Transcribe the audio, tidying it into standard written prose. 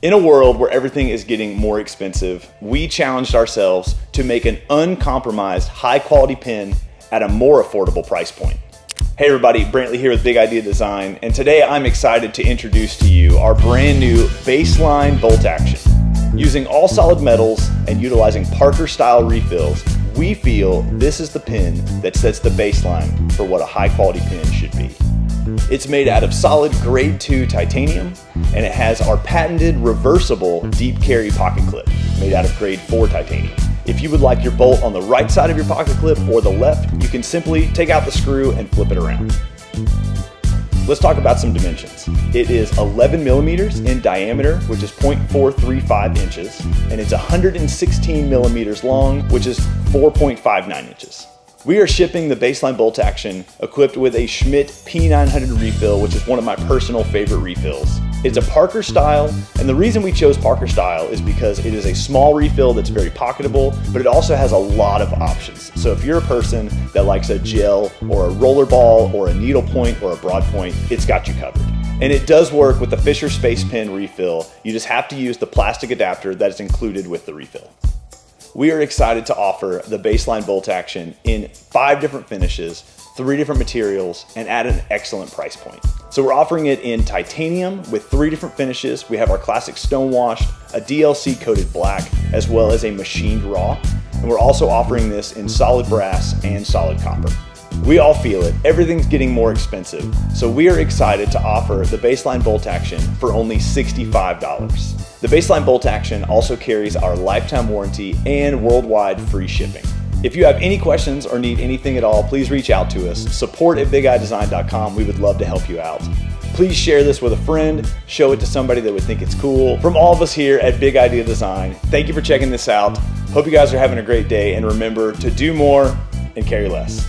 In a world where everything is getting more expensive, we challenged ourselves to make an uncompromised, high-quality pen at a more affordable price point. Hey everybody, Brantley here with Big Idea Design, and today I'm excited to introduce to you our brand new baseline bolt action. Using all solid metals and utilizing Parker-style refills, we feel this is the pen that sets the baseline for what a high-quality pen should be. It's made out of solid grade 2 titanium, and it has our patented reversible deep carry pocket clip made out of grade 4 titanium. If you would like your bolt on the right side of your pocket clip or the left, you can simply take out the screw and flip it around. Let's talk about some dimensions. It is 11 millimeters in diameter, which is 0.435 inches, and it's 116 millimeters long, which is 4.59 inches. We are shipping the baseline bolt action equipped with a Schmidt P900 refill, which is one of my personal favorite refills. It's a Parker style, and the reason we chose Parker style is because it is a small refill that's very pocketable, but it also has a lot of options. So if you're a person that likes a gel or a roller ball or a needle point or a broad point, it's got you covered. And it does work with the Fisher Space Pen refill. You just have to use the plastic adapter that is included with the refill. We are excited to offer the baseline bolt action in 5 different finishes, 3 different materials, and at an excellent price point. So we're offering it in titanium with 3 different finishes. We have our classic stone-washed, a DLC coated black, as well as a machined raw. And we're also offering this in solid brass and solid copper. We all feel it, everything's getting more expensive, so we are excited to offer the baseline bolt action for only $65. The baseline bolt action also carries our lifetime warranty and worldwide free shipping. If you have any questions or need anything at all, please reach out to us. support@BigIdeDesign.com. We would love to help you out. Please share this with a friend, show it to somebody that would think it's cool. From all of us here at Big Idea Design, thank you for checking this out. Hope you guys are having a great day, and remember to do more and carry less.